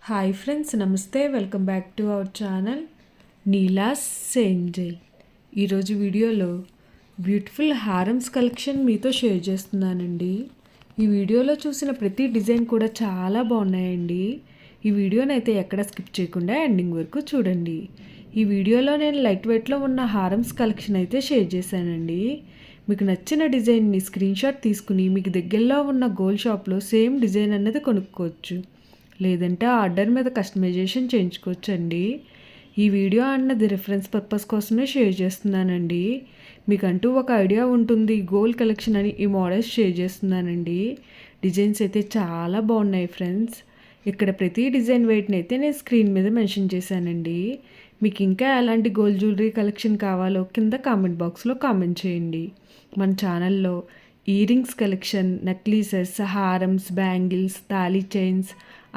Hi friends, నమస్తే. Welcome back to our channel Neela's Angel. ఈరోజు వీడియోలో బ్యూటిఫుల్ హారమ్స్ కలెక్షన్ మీతో షేర్ చేస్తున్నానండి. ఈ వీడియోలో చూసిన ప్రతి డిజైన్ కూడా చాలా బాగున్నాయండి. ఈ వీడియోని అయితే ఎక్కడ స్కిప్ చేయకుండా ఎండింగ్ వరకు చూడండి. ఈ వీడియోలో నేను లైట్ వెయిట్లో ఉన్న హారమ్స్ కలెక్షన్ అయితే షేర్ చేశానండి. మీకు నచ్చిన డిజైన్ని స్క్రీన్ షాట్ తీసుకుని మీకు దగ్గరలో ఉన్న గోల్డ్ షాప్లో సేమ్ డిజైన్ అన్నది కొనుక్కోవచ్చు, లేదంటే ఆర్డర్ మీద కస్టమైజేషన్ చేయించుకోవచ్చండి. ఈ వీడియో అన్నది రిఫరెన్స్ పర్పస్ కోసమే షేర్ చేస్తున్నానండి. మీకంటూ ఒక ఐడియా ఉంటుంది గోల్డ్ కలెక్షన్ అని ఈ మోడల్స్ షేర్ చేస్తున్నానండి. డిజైన్స్ అయితే చాలా బాగున్నాయి ఫ్రెండ్స్. ఇక్కడ ప్రతి డిజైన్ వెయిట్ని అయితే నేను స్క్రీన్ మీద మెన్షన్ చేశానండి. మీకు ఇంకా ఎలాంటి గోల్డ్ జ్యువెలరీ కలెక్షన్ కావాలో కింద కామెంట్ బాక్స్లో కామెంట్ చేయండి. మన ఛానల్లో ఇయర్ రింగ్స్ కలెక్షన్, నెక్లెసెస్, హారమ్స్, బ్యాంగిల్స్, తాళీ chains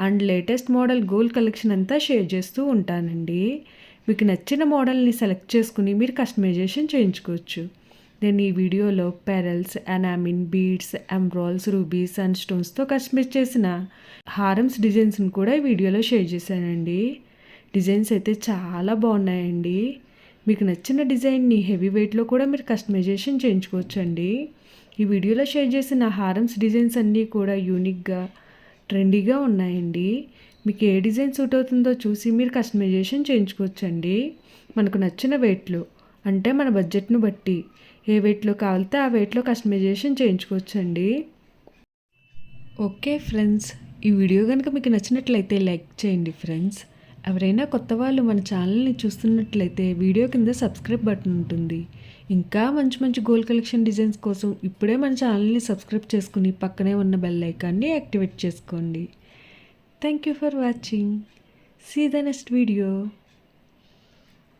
and latest model gold collection అంతా షేర్ చేస్తూ ఉంటానండి. మీకు నచ్చిన మోడల్ని సెలెక్ట్ చేసుకుని మీరు కస్టమైజేషన్ చేయించుకోవచ్చు. నేను ఈ వీడియోలో pearls, enamel, beads, embroils, rubies and స్టోన్స్తో కస్టమైజ్ చేసిన హారమ్స్ డిజైన్స్ని కూడా ఈ వీడియోలో షేర్ చేశానండి. డిజైన్స్ అయితే చాలా బాగున్నాయండి. మీకు నచ్చిన డిజైన్ని హెవీ వెయిట్లో కూడా మీరు కస్టమైజేషన్ చేయించుకోవచ్చండి. ఈ వీడియోలో షేర్ చేసిన హారమ్స్ డిజైన్స్ అన్నీ కూడా యూనిక్గా, ట్రెండీగా ఉన్నాయండి. మీకు ఏ డిజైన్ సూట్ అవుతుందో చూసి మీరు కస్టమైజేషన్ చేయించుకోవచ్చండి. మనకు నచ్చిన వెయిట్లో, అంటే మన బడ్జెట్ను బట్టి ఏ వెయిట్లో కావాలితే ఆ వెయిట్లో కస్టమైజేషన్ చేయించుకోవచ్చండి. ఓకే ఫ్రెండ్స్, ఈ వీడియో కనుక మీకు నచ్చినట్లయితే లైక్ చేయండి ఫ్రెండ్స్. ఎవరైనా కొత్త వాళ్ళు మన ఛానల్ని చూస్తున్నట్లయితే వీడియో కింద సబ్స్క్రైబ్ బటన్ ఉంటుంది. ఇంకా మంచి మంచి గోల్డ్ కలెక్షన్ డిజైన్స్ కోసం ఇప్పుడే మన ఛానల్ని సబ్స్క్రైబ్ చేసుకుని పక్కనే ఉన్న బెల్ ఐకాన్ని యాక్టివేట్ చేసుకోండి. Thank you for watching. See the next video.